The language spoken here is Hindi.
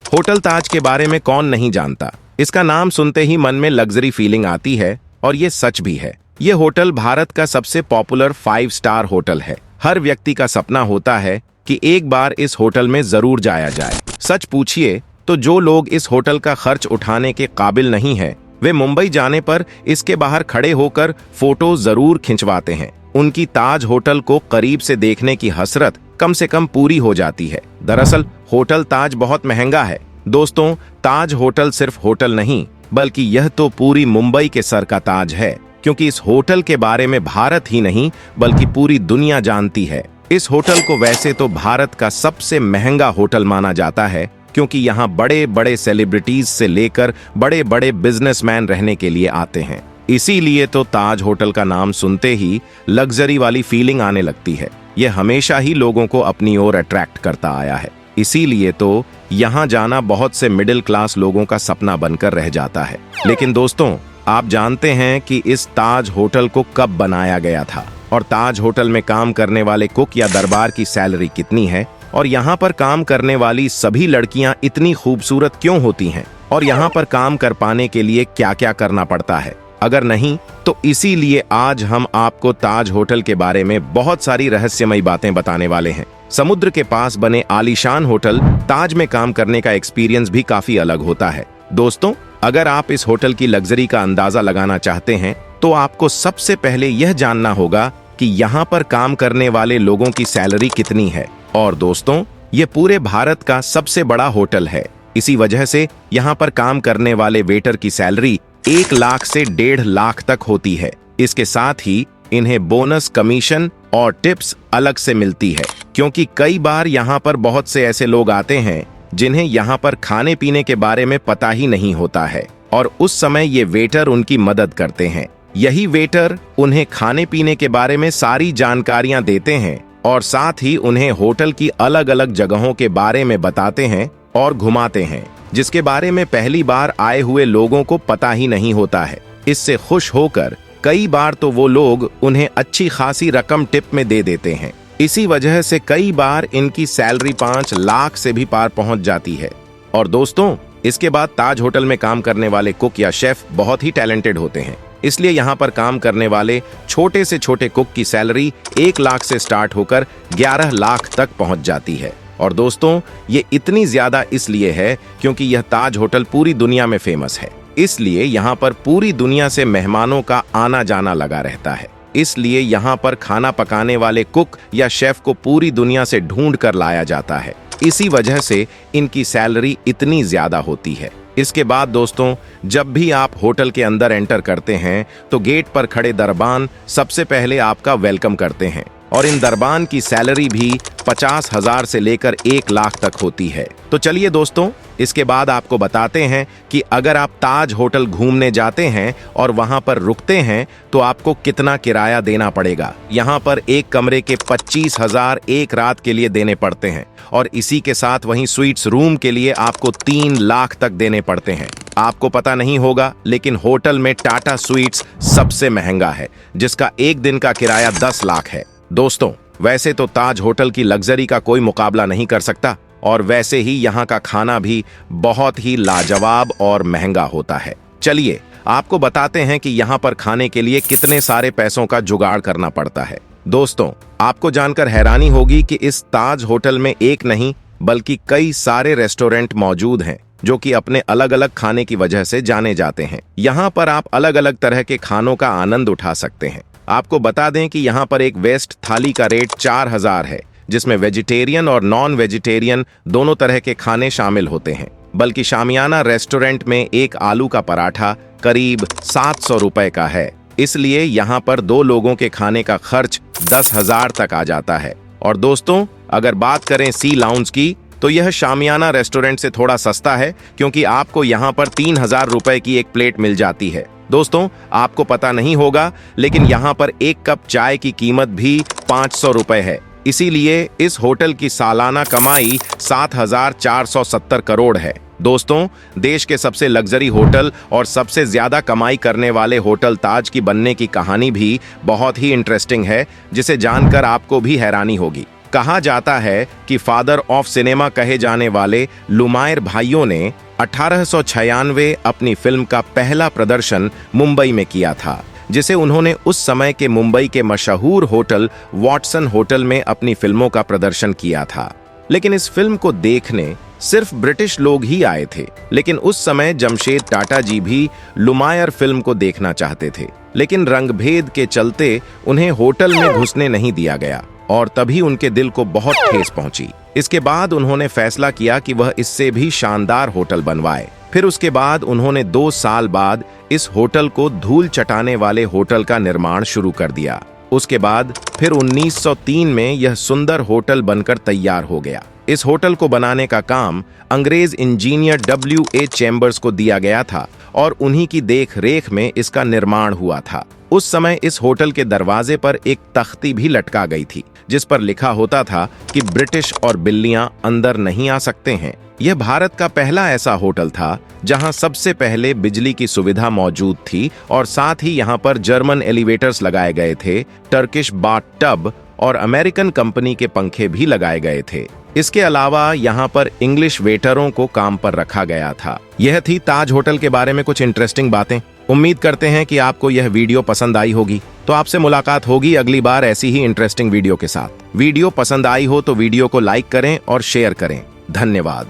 होटल ताज के बारे में कौन नहीं जानता। इसका नाम सुनते ही मन में लग्जरी फीलिंग आती है और ये सच भी है। ये होटल भारत का सबसे पॉपुलर 5 स्टार होटल है। हर व्यक्ति का सपना होता है कि एक बार इस होटल में जरूर जाया जाए। सच पूछिए तो जो लोग इस होटल का खर्च उठाने के काबिल नहीं है, वे मुंबई जाने पर इसके बाहर खड़े होकर फोटो जरूर खिंचवाते हैं। उनकी ताज होटल को करीब से देखने की हसरत कम से कम पूरी हो जाती है। दरअसल होटल ताज बहुत महंगा है। दोस्तों, ताज होटल सिर्फ होटल नहीं, बल्कि यह तो पूरी मुंबई के सर का ताज है, क्योंकि इस होटल के बारे में भारत ही नहीं बल्कि पूरी दुनिया जानती है। इस होटल को वैसे तो भारत का सबसे महंगा होटल माना जाता है, क्योंकि यहाँ बड़े बड़े सेलिब्रिटीज से लेकर बड़े बड़े बिजनेसमैन रहने के लिए आते हैं। इसीलिए तो ताज होटल का नाम सुनते ही लग्जरी वाली फीलिंग आने लगती है। यह हमेशा ही लोगों को अपनी ओर अट्रैक्ट करता आया है। इसीलिए तो यहाँ जाना बहुत से मिडिल क्लास लोगों का सपना बनकर रह जाता है। लेकिन दोस्तों, आप जानते हैं कि इस ताज होटल को कब बनाया गया था, और ताज होटल में काम करने वाले कुक या दरबार की सैलरी कितनी है, और यहाँ पर काम करने वाली सभी लड़कियां इतनी खूबसूरत क्यों होती हैं, और यहाँ पर काम कर पाने के लिए क्या क्या करना पड़ता है? अगर नहीं तो इसीलिए आज हम आपको ताज होटल के बारे में बहुत सारी रहस्यमयी बातें बताने वाले हैं। समुद्र के पास बने आलीशान होटल ताज में काम करने का एक्सपीरियंस भी काफी अलग होता है। दोस्तों, अगर आप इस होटल की लग्जरी का अंदाजा लगाना चाहते हैं तो आपको सबसे पहले यह जानना होगा कि यहाँ पर काम करने वाले लोगों की सैलरी कितनी है। और दोस्तों, ये पूरे भारत का सबसे बड़ा होटल है। इसी वजह से यहाँ पर काम करने वाले वेटर की सैलरी 1 लाख से 1.5 लाख तक होती है। इसके साथ ही इन्हें बोनस, कमीशन और टिप्स अलग से मिलती है, क्योंकि कई बार यहाँ पर बहुत से ऐसे लोग आते हैं जिन्हें यहाँ पर खाने पीने के बारे में पता ही नहीं होता है, और उस समय ये वेटर उनकी मदद करते हैं। यही वेटर उन्हें खाने पीने के बारे में सारी जानकारियां देते हैं और साथ ही उन्हें होटल की अलग अलग जगहों के बारे में बताते हैं और घुमाते हैं, जिसके बारे में पहली बार आए हुए लोगों को पता ही नहीं होता है। इससे खुश होकर कई बार तो वो लोग उन्हें अच्छी खासी रकम टिप में दे देते हैं। इसी वजह से कई बार इनकी सैलरी 5 लाख से भी पार पहुंच जाती है। और दोस्तों, इसके बाद ताज होटल में काम करने वाले कुक या शेफ बहुत ही टैलेंटेड होते हैं। इसलिए यहाँ पर काम करने वाले छोटे से छोटे कुक की सैलरी 1 लाख से स्टार्ट होकर 11 लाख तक पहुंच जाती है। और दोस्तों, ये इतनी ज्यादा इसलिए है क्योंकि यह ताज होटल पूरी दुनिया में फेमस है। इसलिए यहाँ पर पूरी दुनिया से मेहमानों का आना जाना लगा रहता है। इसलिए यहाँ पर खाना पकाने वाले कुक या शेफ को पूरी दुनिया से ढूंढ कर लाया जाता है। इसी वजह से इनकी सैलरी इतनी ज्यादा होती है। इसके बाद दोस्तों, जब भी आप होटल के अंदर एंटर करते हैं तो गेट पर खड़े दरबान सबसे पहले आपका वेलकम करते हैं, और इन दरबान की सैलरी भी 50,000 से लेकर 1 लाख तक होती है। तो चलिए दोस्तों, इसके बाद आपको बताते हैं कि अगर आप ताज होटल घूमने जाते हैं और वहां पर रुकते हैं तो आपको कितना किराया देना पड़ेगा। यहाँ पर एक कमरे के 25,000 1 रात के लिए देने पड़ते हैं, और इसी के साथ वहीं स्वीट्स रूम के लिए आपको 3 लाख तक देने पड़ते हैं। आपको पता नहीं होगा, लेकिन होटल में टाटा स्वीट्स सबसे महंगा है, जिसका एक दिन का किराया 10 लाख है। दोस्तों, वैसे तो ताज होटल की लग्जरी का कोई मुकाबला नहीं कर सकता, और वैसे ही यहाँ का खाना भी बहुत ही लाजवाब और महंगा होता है। चलिए आपको बताते हैं कि यहाँ पर खाने के लिए कितने सारे पैसों का जुगाड़ करना पड़ता है। दोस्तों, आपको जानकर हैरानी होगी कि इस ताज होटल में एक नहीं बल्कि कई सारे रेस्टोरेंट मौजूद हैं, जो कि अपने अलग अलग खाने की वजह से जाने जाते हैं। यहाँ पर आप अलग अलग तरह के खानों का आनंद उठा सकते हैं। आपको बता दें कि यहाँ पर एक वेस्ट थाली का रेट 4000 है, जिसमें वेजिटेरियन और नॉन वेजिटेरियन दोनों तरह के खाने शामिल होते हैं। बल्कि शामियाना रेस्टोरेंट में एक आलू का पराठा करीब 700 रुपए का है। इसलिए यहाँ पर 2 लोगों के खाने का खर्च 10,000 तक आ जाता है। और दोस्तों, अगर बात करें सी लाउंज की, तो यह शामियाना रेस्टोरेंट से थोड़ा सस्ता है, क्योंकि आपको यहाँ पर 3,000 रुपए की एक प्लेट मिल जाती है। दोस्तों, आपको पता नहीं होगा, लेकिन यहाँ पर 1 कप चाय की कीमत भी 500 रुपए है। इसीलिए इस होटल की सालाना कमाई 7,470 करोड़ है। दोस्तों, देश के सबसे लग्जरी होटल और सबसे ज्यादा कमाई करने वाले होटल ताज की बनने की कहानी भी बहुत ही इंटरेस्टिंग है, जिसे जानकर आपको भी हैरानी होगी। कहा जाता है कि फादर ऑफ सिनेमा कहे जाने वाले लुमायर भाइयों ने 1896 अपनी फिल्म का पहला प्रदर्शन मुंबई में किया था, जिसे उन्होंने उस समय के मुंबई के मशहूर होटल वॉटसन होटल में अपनी फिल्मों का प्रदर्शन किया था। लेकिन इस फिल्म को देखने सिर्फ ब्रिटिश लोग ही आए थे। लेकिन उस समय जमशेद टाटा जी भी लुमायर फिल्म को देखना चाहते थे, लेकिन रंगभेद के चलते उन्हें होटल में घुसने नहीं दिया गया और तभी उनके दिल को बहुत ठेस पहुंची। इसके बाद उन्होंने फैसला किया कि वह इससे भी शानदार होटल बनवाए। फिर उसके बाद उन्होंने 2 साल बाद इस होटल को धूल चटाने वाले होटल का निर्माण शुरू कर दिया। उसके बाद फिर 1903 में यह सुंदर होटल बनकर तैयार हो गया। इस होटल को बनाने का काम अंग्रेज इंजीनियर W.A. चैम्बर्स को दिया गया था और उन्हीं की देख रेख में इसका निर्माण हुआ था। उस समय इस होटल के दरवाजे पर एक तख्ती भी लटका गई थी, जिस पर लिखा होता था कि ब्रिटिश और बिल्लियां अंदर नहीं आ सकते हैं। यह भारत का पहला ऐसा होटल था जहां सबसे पहले बिजली की सुविधा मौजूद थी और साथ ही यहां पर जर्मन एलिवेटर्स लगाए गए थे, टर्किश बाथ टब और अमेरिकन कंपनी के पंखे भी लगाए गए थे। इसके अलावा यहाँ पर इंग्लिश वेटरों को काम पर रखा गया था। यह थी ताज होटल के बारे में कुछ इंटरेस्टिंग बातें। उम्मीद करते हैं कि आपको यह वीडियो पसंद आई होगी। तो आपसे मुलाकात होगी अगली बार ऐसी ही इंटरेस्टिंग वीडियो के साथ। वीडियो पसंद आई हो तो वीडियो को लाइक करें और शेयर करें। धन्यवाद।